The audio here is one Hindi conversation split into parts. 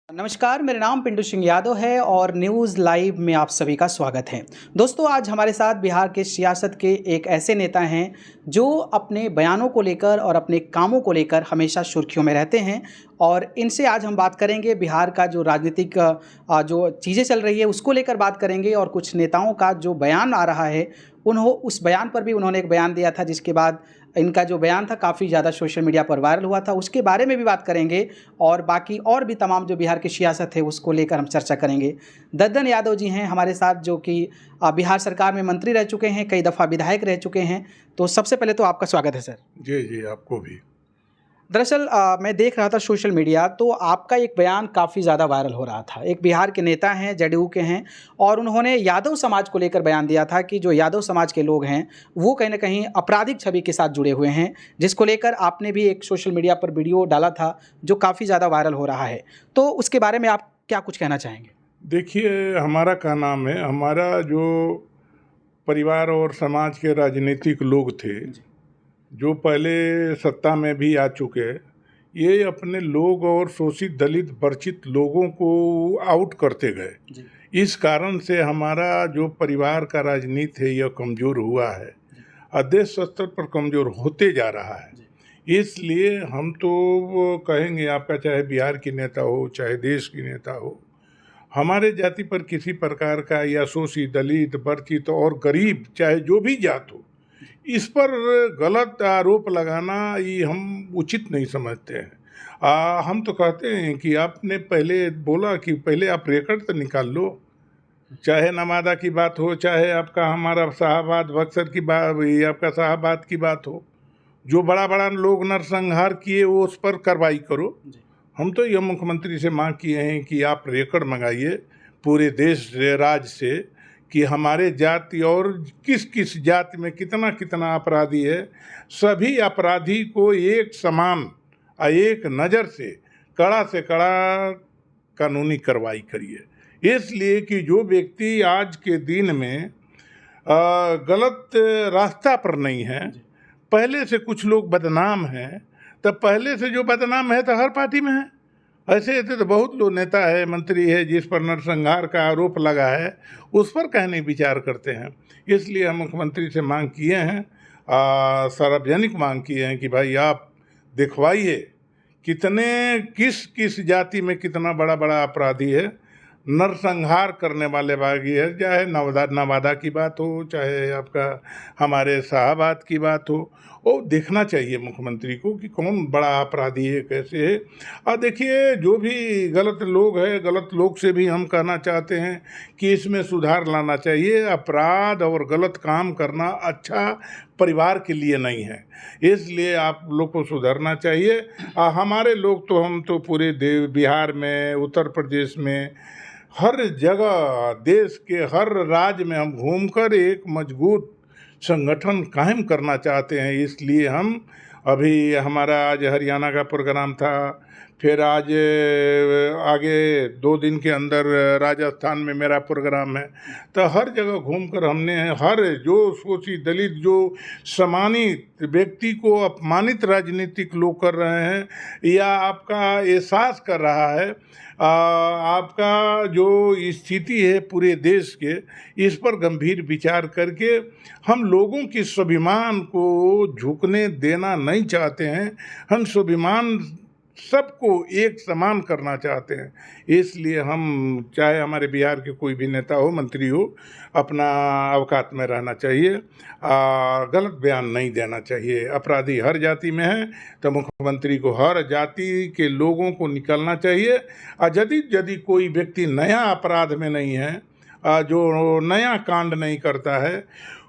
नमस्कार, मेरा नाम पिंटू सिंह यादव है और न्यूज़ लाइव में आप सभी का स्वागत है। दोस्तों, आज हमारे साथ बिहार के सियासत के एक ऐसे नेता हैं जो अपने बयानों को लेकर और अपने कामों को लेकर हमेशा सुर्खियों में रहते हैं और इनसे आज हम बात करेंगे। बिहार का जो राजनीतिक जो चीज़ें चल रही है उसको लेकर बात करेंगे और कुछ नेताओं का जो बयान आ रहा है उस बयान पर भी उन्होंने एक बयान दिया था, जिसके बाद इनका जो बयान था काफ़ी ज़्यादा सोशल मीडिया पर वायरल हुआ था। उसके बारे में भी बात करेंगे और बाकी और भी तमाम जो बिहार की सियासत है उसको लेकर हम चर्चा करेंगे। दद्दन यादव जी हैं हमारे साथ, जो कि बिहार सरकार में मंत्री रह चुके हैं, कई दफ़ा विधायक रह चुके हैं। तो सबसे पहले तो आपका स्वागत है सर। जी जी, आपको भी। दरअसल मैं देख रहा था सोशल मीडिया, तो आपका एक बयान काफ़ी ज़्यादा वायरल हो रहा था। एक बिहार के नेता हैं, जदयू के हैं, और उन्होंने यादव समाज को लेकर बयान दिया था कि जो यादव समाज के लोग हैं वो कहीं ना कहीं आपराधिक छवि के साथ जुड़े हुए हैं, जिसको लेकर आपने भी एक सोशल मीडिया पर वीडियो डाला था जो काफ़ी ज़्यादा वायरल हो रहा है। तो उसके बारे में आप क्या कुछ कहना चाहेंगे? देखिए, हमारा क्या नाम है, हमारा जो परिवार और समाज के राजनीतिक लोग थे जो पहले सत्ता में भी आ चुके, ये अपने लोग और शोषित दलित वंचित लोगों को आउट करते गए। इस कारण से हमारा जो परिवार का राजनीति है यह कमज़ोर हुआ है और देश स्तर पर कमज़ोर होते जा रहा है। इसलिए हम तो वो कहेंगे, आपका चाहे बिहार की नेता हो चाहे देश की नेता हो, हमारे जाति पर किसी प्रकार का या शोषित दलित वंचित और गरीब चाहे जो भी जात हो, इस पर गलत आरोप लगाना ये हम उचित नहीं समझते हैं। हम तो कहते हैं कि आपने पहले बोला कि पहले आप रिकॉर्ड तो निकाल लो, चाहे नवादा की बात हो, चाहे आपका हमारा शाहाबाद बक्सर की बात, ये आपका शाहाबाद की बात हो, जो बड़ा बड़ा लोग नरसंहार किए वो उस पर कार्रवाई करो। हम तो यह मुख्यमंत्री से मांग किए हैं कि आप रिकॉर्ड मंगाइए पूरे देश से, राज्य से, कि हमारे जाति और किस किस जाति में कितना कितना अपराधी है, सभी अपराधी को एक समान और एक नज़र से कड़ा कानूनी कार्रवाई करिए। इसलिए कि जो व्यक्ति आज के दिन में गलत रास्ता पर नहीं है, पहले से कुछ लोग बदनाम हैं, तब पहले से जो बदनाम है तो हर पार्टी में है। ऐसे तो बहुत लोग नेता है, मंत्री है, जिस पर नरसंहार का आरोप लगा है उस पर कहने विचार करते हैं। इसलिए हम मुख्यमंत्री से मांग किए हैं, सार्वजनिक मांग किए हैं कि भाई आप दिखवाइए किस किस जाति में कितना बड़ा बड़ा अपराधी है, नरसंहार करने वाले बागी है। चाहे नवादा की बात हो, चाहे आपका हमारे शाहाबाद की बात हो, वो देखना चाहिए मुख्यमंत्री को कि कौन बड़ा अपराधी है, कैसे है। और देखिए, जो भी गलत लोग है, गलत लोग से भी हम कहना चाहते हैं कि इसमें सुधार लाना चाहिए। अपराध और गलत काम करना अच्छा परिवार के लिए नहीं है, इसलिए आप लोग को सुधरना चाहिए। हमारे लोग तो, हम तो पूरे बिहार में, उत्तर प्रदेश में, हर जगह, देश के हर राज्य में हम घूमकर एक मजबूत संगठन कायम करना चाहते हैं। इसलिए हम अभी, हमारा आज हरियाणा का प्रोग्राम था, फिर आज आगे 2 दिन के अंदर राजस्थान में मेरा प्रोग्राम है। तो हर जगह घूमकर हमने हर जो शोषित दलित, जो सम्मानित व्यक्ति को अपमानित राजनीतिक लोग कर रहे हैं या आपका एहसास कर रहा है, आपका जो स्थिति है पूरे देश के, इस पर गंभीर विचार करके हम लोगों की स्वाभिमान को झुकने देना नहीं चाहते हैं। हम स्वाभिमान सबको एक समान करना चाहते हैं। इसलिए हम, चाहे हमारे बिहार के कोई भी नेता हो, मंत्री हो, अपना अवकात में रहना चाहिए, गलत बयान नहीं देना चाहिए। अपराधी हर जाति में है तो मुख्यमंत्री को हर जाति के लोगों को निकलना चाहिए। और यदि कोई व्यक्ति नया अपराध में नहीं है, जो नया कांड नहीं करता है,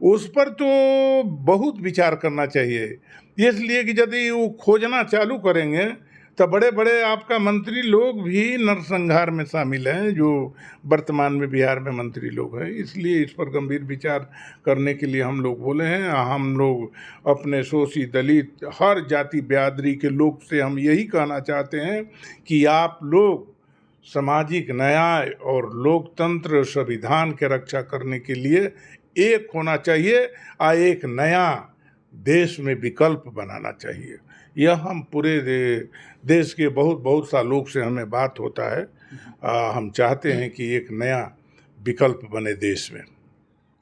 उस पर तो बहुत विचार करना चाहिए। इसलिए कि यदि वो खोजना चालू करेंगे तो बड़े बड़े आपका मंत्री लोग भी नरसंहार में शामिल हैं, जो वर्तमान में बिहार में मंत्री लोग हैं। इसलिए इस पर गंभीर विचार करने के लिए हम लोग बोले हैं। हम लोग अपने शोषित दलित हर जाति बिरादरी के लोग से हम यही कहना चाहते हैं कि आप लोग सामाजिक न्याय और लोकतंत्र संविधान के रक्षा करने के लिए एक होना चाहिए और एक नया देश में विकल्प बनाना चाहिए। यह हम पूरे देश के बहुत सा लोग से हमें बात होता है। हम चाहते हैं कि एक नया विकल्प बने देश में।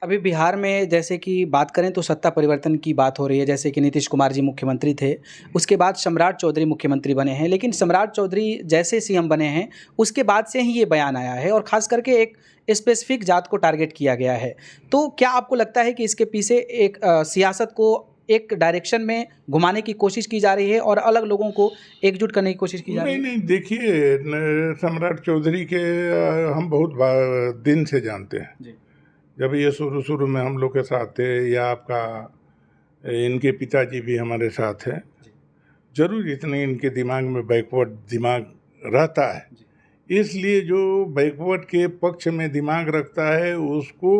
अभी बिहार में जैसे कि बात करें तो सत्ता परिवर्तन की बात हो रही है, जैसे कि नीतीश कुमार जी मुख्यमंत्री थे, उसके बाद सम्राट चौधरी मुख्यमंत्री बने हैं, लेकिन सम्राट चौधरी जैसे सीएम बने हैं उसके बाद से ही ये बयान आया है और ख़ास करके एक स्पेसिफिक जात को टारगेट किया गया है। तो क्या आपको लगता है कि इसके पीछे एक सियासत को एक डायरेक्शन में घुमाने की कोशिश की जा रही है और अलग लोगों को एकजुट करने की कोशिश की जा रही है? नहीं, देखिए, सम्राट चौधरी के हम बहुत दिन से जानते हैं जी। जब ये शुरू में हम लोग के साथ थे, या आपका इनके पिताजी भी हमारे साथ हैं, जरूर इतने इनके दिमाग में बैकवर्ड दिमाग रहता है, इसलिए जो बैकवर्ड के पक्ष में दिमाग रखता है उसको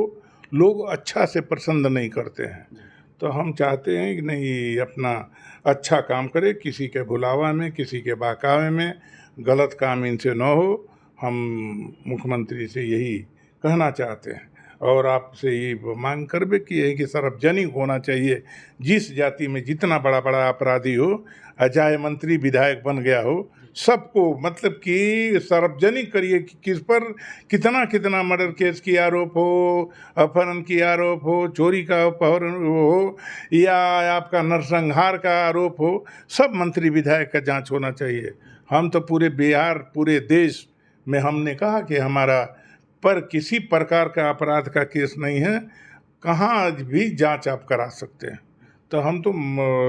लोग अच्छा से पसंद नहीं करते हैं। तो हम चाहते हैं कि नहीं, अपना अच्छा काम करे, किसी के बुलावा में, किसी के बहकावे में गलत काम इनसे न हो। हम मुख्यमंत्री से यही कहना चाहते हैं और आपसे ये मांग करबे की है कि सार्वजनिक होना चाहिए। जिस जाति में जितना बड़ा अपराधी हो, चाहे मंत्री विधायक बन गया हो, सबको मतलब कि सार्वजनिक करिए कि किस पर कितना मर्डर केस की आरोप हो, अपहरण की आरोप हो, चोरी का अपहरण हो, या आपका नरसंहार का आरोप हो, सब मंत्री विधायक का जांच होना चाहिए। हम तो पूरे बिहार, पूरे देश में हमने कहा कि हमारा पर किसी प्रकार का अपराध का केस नहीं है, कहाँ भी जांच आप करा सकते हैं। तो हम तो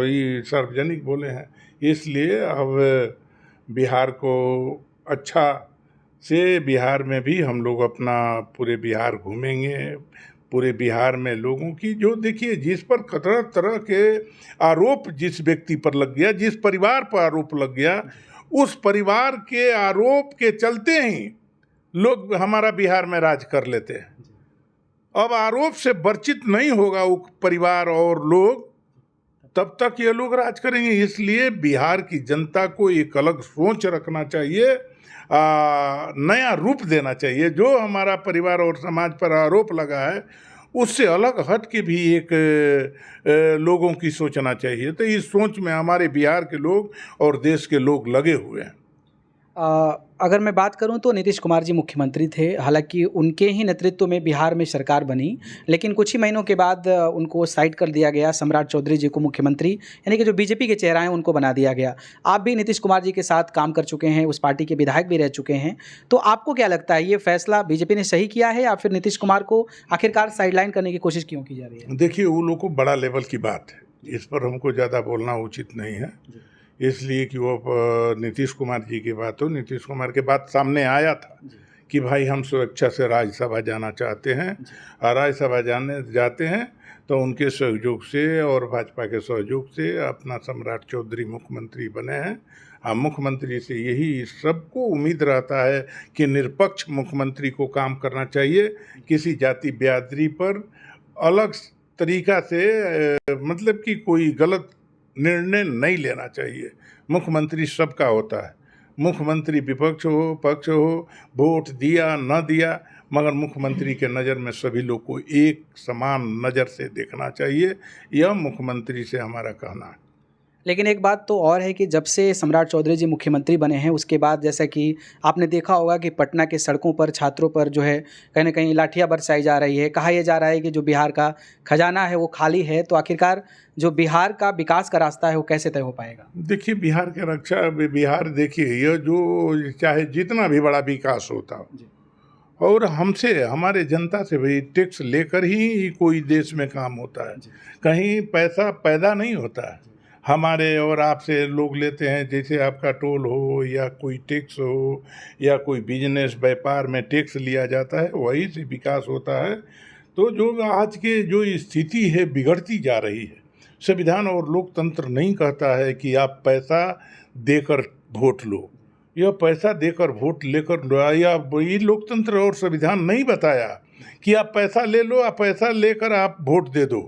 ये सार्वजनिक बोले हैं, इसलिए अब बिहार को अच्छा से, बिहार में भी हम लोग अपना पूरे बिहार घूमेंगे। पूरे बिहार में लोगों की जो, देखिए, जिस पर तरह के आरोप जिस व्यक्ति पर लग गया, जिस परिवार पर आरोप लग गया, उस परिवार के आरोप के चलते ही लोग हमारा बिहार में राज कर लेते हैं। अब आरोप से वर्चित नहीं होगा वो परिवार और लोग, तब तक ये लोग राज करेंगे। इसलिए बिहार की जनता को एक अलग सोच रखना चाहिए, नया रूप देना चाहिए। जो हमारा परिवार और समाज पर आरोप लगा है उससे अलग हट के भी एक लोगों की सोचना चाहिए। तो इस सोच में हमारे बिहार के लोग और देश के लोग लगे हुए हैं। अगर मैं बात करूं तो नीतीश कुमार जी मुख्यमंत्री थे, हालांकि उनके ही नेतृत्व में बिहार में सरकार बनी, लेकिन कुछ ही महीनों के बाद उनको साइड कर दिया गया। सम्राट चौधरी जी को मुख्यमंत्री, यानी कि जो बीजेपी के चेहरा हैं, उनको बना दिया गया। आप भी नीतीश कुमार जी के साथ काम कर चुके हैं, उस पार्टी के विधायक भी रह चुके हैं, तो आपको क्या लगता है, ये फैसला बीजेपी ने सही किया है या फिर नीतीश कुमार को आखिरकार साइडलाइन करने की कोशिश क्यों की जा रही है? देखिए, वो लोग को बड़ा लेवल की बात है, इस पर हमको ज़्यादा बोलना उचित नहीं है, इसलिए कि वो नीतीश कुमार जी की बात हो। नीतीश कुमार के बात सामने आया था कि भाई हम स्वेच्छा से राज्यसभा जाना चाहते हैं, और राज्यसभा जाते हैं तो उनके सहयोग से और भाजपा के सहयोग से अपना सम्राट चौधरी मुख्यमंत्री बने हैं। मुख्यमंत्री से यही सबको उम्मीद रहता है कि निष्पक्ष मुख्यमंत्री को काम करना चाहिए, किसी जाति बिरादरी पर अलग तरीका से मतलब कि कोई गलत निर्णय नहीं लेना चाहिए। मुख्यमंत्री सबका होता है, मुख्यमंत्री विपक्ष हो पक्ष हो, वोट दिया न दिया, मगर मुख्यमंत्री के नज़र में सभी लोग को एक समान नज़र से देखना चाहिए। यह मुख्यमंत्री से हमारा कहना है। लेकिन एक बात तो और है कि जब से सम्राट चौधरी जी मुख्यमंत्री बने हैं, उसके बाद जैसा कि आपने देखा होगा कि पटना के सड़कों पर छात्रों पर जो है कहीं ना कहीं लाठियां बरसाई जा रही है। कहा यह जा रहा है कि जो बिहार का खजाना है वो खाली है, तो आखिरकार जो बिहार का विकास का रास्ता है वो कैसे तय हो पाएगा? देखिए, बिहार की रक्षा, बिहार देखिए, यह जो चाहे जितना भी बड़ा विकास होता हो, और हमसे, हमारे जनता से भाई टैक्स लेकर ही कोई देश में काम होता है, कहीं पैसा पैदा नहीं होता है। हमारे और आपसे लोग लेते हैं, जैसे आपका टोल हो या कोई टैक्स हो या कोई बिजनेस व्यापार में टैक्स लिया जाता है, वही से विकास होता है। तो जो आज के जो स्थिति है बिगड़ती जा रही है। संविधान और लोकतंत्र नहीं कहता है कि आप पैसा देकर वोट लो, यह पैसा देकर वोट लेकर, या ये लोकतंत्र और संविधान नहीं बताया कि आप पैसा ले लो, आप पैसा लेकर आप वोट दे दो।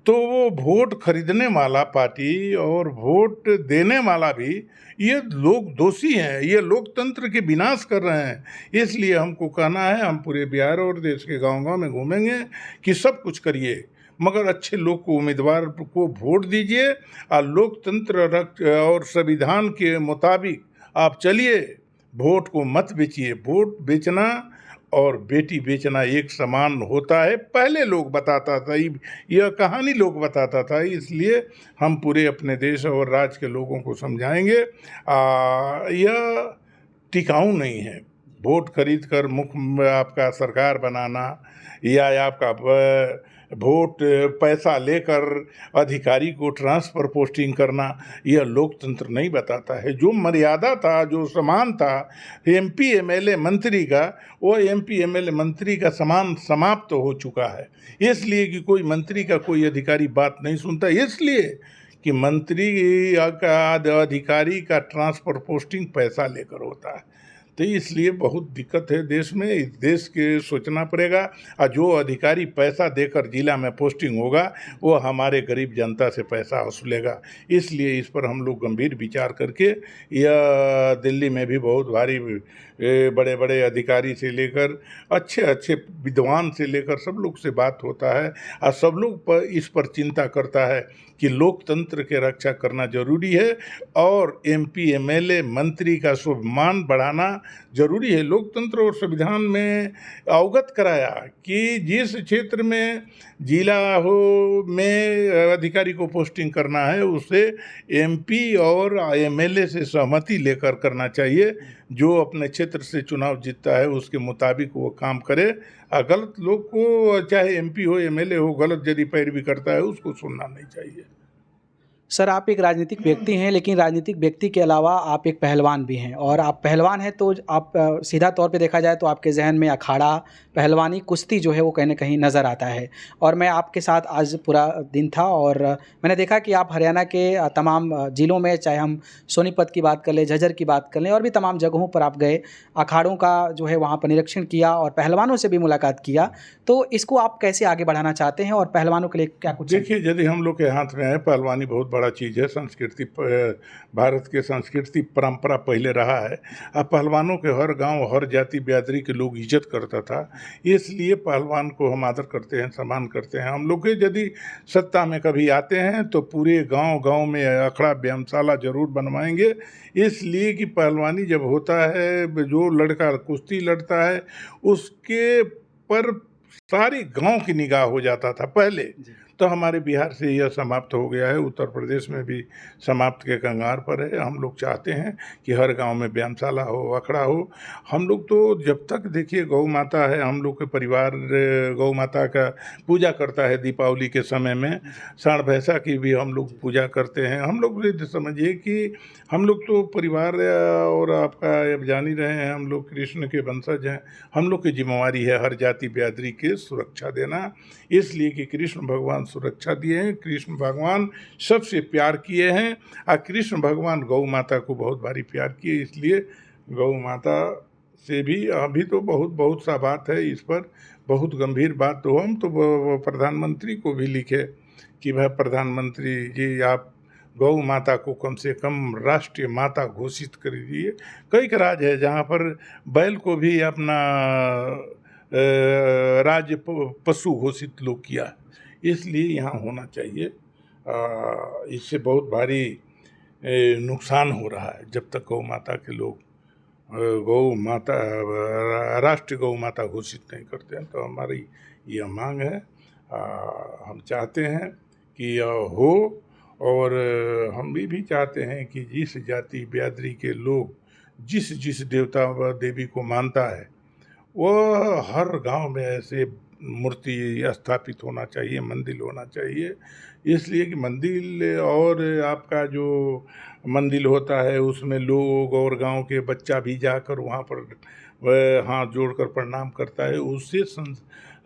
तो वो वोट खरीदने वाला पार्टी और वोट देने वाला भी, ये लोग दोषी हैं, ये लोकतंत्र के विनाश कर रहे हैं। इसलिए हमको कहना है, हम पूरे बिहार और देश के गांव-गांव में घूमेंगे कि सब कुछ करिए, मगर अच्छे लोग को, उम्मीदवार को वोट दीजिए और लोकतंत्र और संविधान के मुताबिक आप चलिए। वोट को मत बेचिए। वोट बेचना और बेटी बेचना एक समान होता है, पहले लोग बताता था, यह कहानी लोग बताता था। इसलिए हम पूरे अपने देश और राज्य के लोगों को समझाएंगे यह टिकाऊ नहीं है। वोट खरीद कर मुख्य आपका सरकार बनाना या आपका वोट पैसा लेकर अधिकारी को ट्रांसफ़र पोस्टिंग करना, यह लोकतंत्र नहीं बताता है। जो मर्यादा था, जो समान था एमपी एमएलए मंत्री का, वो एमपी एमएलए मंत्री का समान समाप्त हो चुका है। इसलिए कि कोई मंत्री का कोई अधिकारी बात नहीं सुनता, इसलिए कि मंत्री का अधिकारी का ट्रांसफ़र पोस्टिंग पैसा लेकर होता है। तो इसलिए बहुत दिक्कत है देश में। इस देश के सोचना पड़ेगा, और जो अधिकारी पैसा देकर जिला में पोस्टिंग होगा वो हमारे गरीब जनता से पैसा वसूलेगा। इसलिए इस पर हम लोग गंभीर विचार करके, यह दिल्ली में भी बहुत भारी बड़े बड़े अधिकारी से लेकर अच्छे अच्छे विद्वान से लेकर सब लोग से बात होता है, और सब लोग इस पर चिंता करता है कि लोकतंत्र के रक्षा करना जरूरी है और एमपी एमएलए मंत्री का स्वाभिमान बढ़ाना जरूरी है। लोकतंत्र और संविधान में अवगत कराया कि जिस क्षेत्र में जिला हो में अधिकारी को पोस्टिंग करना है उसे एमपी और एमएलए से सहमति लेकर करना चाहिए। जो अपने क्षेत्र से चुनाव जीतता है उसके मुताबिक वो काम करे। गलत लोग को, चाहे एमपी हो एमएलए हो, गलत यदि पैरवी करता है उसको सुनना नहीं चाहिए। सर, आप एक राजनीतिक व्यक्ति हैं, लेकिन राजनीतिक व्यक्ति के अलावा आप एक पहलवान भी हैं, और आप पहलवान हैं तो आप सीधा तौर पे देखा जाए तो आपके जहन में अखाड़ा, पहलवानी, कुश्ती जो है वो कहीं ना कहीं नज़र आता है। और मैं आपके साथ आज पूरा दिन था और मैंने देखा कि आप हरियाणा के तमाम ज़िलों में, चाहे हम सोनीपत की बात कर लें, झज्जर की बात कर लें, और भी तमाम जगहों पर आप गए, अखाड़ों का जो है वहाँ पर निरीक्षण किया और पहलवानों से भी मुलाकात किया। तो इसको आप कैसे आगे बढ़ाना चाहते हैं और पहलवानों के लिए क्या कुछ? देखिए, यदि हम लोग के हाथ में है, पहलवानी बहुत बड़ा चीज़ है। संस्कृति, भारत के संस्कृति परंपरा पहले रहा है। अब पहलवानों के हर गांव, हर जाति बिरादरी के लोग इज्जत करता था, इसलिए पहलवान को हम आदर करते हैं, सम्मान करते हैं। हम लोग के यदि सत्ता में कभी आते हैं तो पूरे गांव गांव में अखड़ा व्यायामशाला जरूर बनवाएंगे। इसलिए कि पहलवानी जब होता है, जो लड़का कुश्ती लड़ता है उसके पर सारी गांव की निगाह हो जाता था पहले। तो हमारे बिहार से यह समाप्त हो गया है, उत्तर प्रदेश में भी समाप्त के कंगार पर है। हम लोग चाहते हैं कि हर गांव में व्यायामशाला हो, अखड़ा हो। हम लोग तो जब तक, देखिए, गौ माता है, हम लोग के परिवार गौ माता का पूजा करता है। दीपावली के समय में सांड भैंसा की भी हम लोग पूजा करते हैं। हम लोग समझिए कि हम लोग तो परिवार, और आपका अब जान ही रहे हैं, हम लोग कृष्ण के वंशज हैं। हम लोग की जिम्मेवारी है हर जाति बिरादरी के सुरक्षा देना, इसलिए कि कृष्ण भगवान सुरक्षा दिए हैं। कृष्ण भगवान सबसे प्यार किए हैं, और कृष्ण भगवान गौ माता को बहुत भारी प्यार किए। इसलिए गौ माता से भी अभी तो बहुत सा बात है, इस पर बहुत गंभीर बात। तो हम तो प्रधानमंत्री को भी लिखे कि भाई प्रधानमंत्री जी, आप गौ माता को कम से कम राष्ट्रीय माता घोषित कर दीजिए। कई राज्य है जहाँ पर बैल को भी अपना राज्य पशु घोषित लोग किया, इसलिए यहाँ होना चाहिए। इससे बहुत भारी नुकसान हो रहा है जब तक गौ माता के लोग गौ माता राष्ट्रीय गौ माता घोषित नहीं करते हैं। तो हमारी यह मांग है, हम चाहते हैं कि यह हो, और हम भी चाहते हैं कि जिस जाति बिरादरी के लोग जिस देवता व देवी को मानता है वह हर गांव में ऐसे मूर्ति स्थापित होना चाहिए, मंदिर होना चाहिए। इसलिए कि मंदिर, और आपका जो मंदिर होता है उसमें लोग और गांव के बच्चा भी जाकर वहाँ पर हाथ जोड़कर प्रणाम करता है, उससे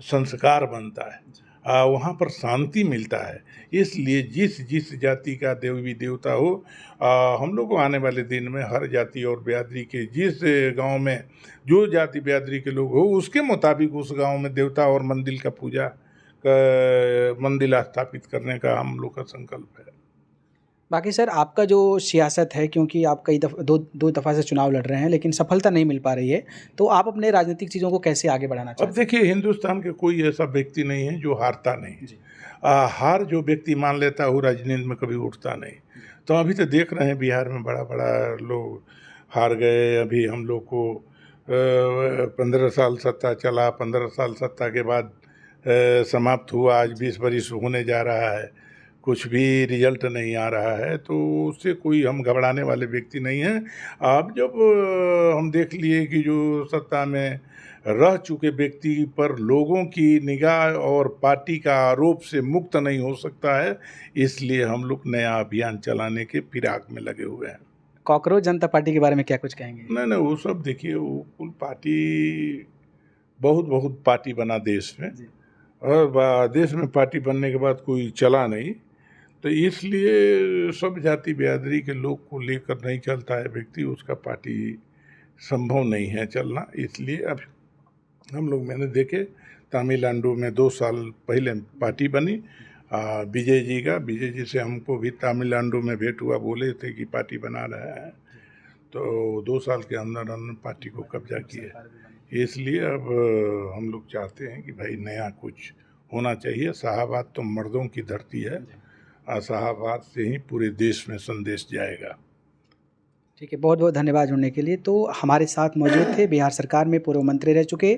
संस्कार बनता है, वहाँ पर शांति मिलता है। इसलिए जिस जाति का देवी देवता हो, हम लोग को आने वाले दिन में हर जाति और बिरादरी के जिस गांव में जो जाति बिरादरी के लोग हो उसके मुताबिक उस गांव में देवता और मंदिर का पूजा मंदिर स्थापित करने का हम लोग का संकल्प है। बाकी सर आपका जो सियासत है, क्योंकि आप कई दो दफ़ा से चुनाव लड़ रहे हैं लेकिन सफलता नहीं मिल पा रही है, तो आप अपने राजनीतिक चीज़ों को कैसे आगे बढ़ाना अब चाहते हैं? देखिए, हिंदुस्तान के कोई ऐसा व्यक्ति नहीं है जो हारता नहीं। जी। हार जो व्यक्ति मान लेता है वो राजनीति में कभी उठता नहीं। तो अभी तो देख रहे हैं बिहार में बड़ा बड़ा लोग हार गए। अभी हम लोग को 15 साल सत्ता चला, 15 साल सत्ता के बाद समाप्त हुआ, आज 20 बरिस होने जा रहा है, कुछ भी रिजल्ट नहीं आ रहा है। तो उससे कोई हम घबराने वाले व्यक्ति नहीं हैं। अब जब हम देख लिए कि जो सत्ता में रह चुके व्यक्ति पर लोगों की निगाह और पार्टी का आरोप से मुक्त नहीं हो सकता है, इसलिए हम लोग नया अभियान चलाने के फिराक में लगे हुए हैं। कॉकरोच जनता पार्टी के बारे में क्या कुछ कहेंगे? नहीं, वो सब देखिए, वो कुल पार्टी बहुत बहुत पार्टी बना देश में, जी। और देश में पार्टी बनने के बाद कोई चला नहीं। तो इसलिए सब जाति बिरादरी के लोग को लेकर नहीं चलता है व्यक्ति, उसका पार्टी संभव नहीं है चलना। इसलिए अब हम लोग, मैंने देखे तमिलनाडु में 2 साल पहले पार्टी बनी विजय जी से हमको भी तमिलनाडु में भेंट हुआ, बोले थे कि पार्टी बना रहे हैं, तो 2 साल के अंदर अंदर पार्टी को कब्जा किया। इसलिए अब हम लोग चाहते हैं कि भाई नया कुछ होना चाहिए। शाहाबाद तो मर्दों की धरती है, शाहाबाद से ही पूरे देश में संदेश जाएगा। ठीक है, बहुत बहुत धन्यवाद जुड़ने के लिए। तो हमारे साथ मौजूद थे बिहार सरकार में पूर्व मंत्री रह चुके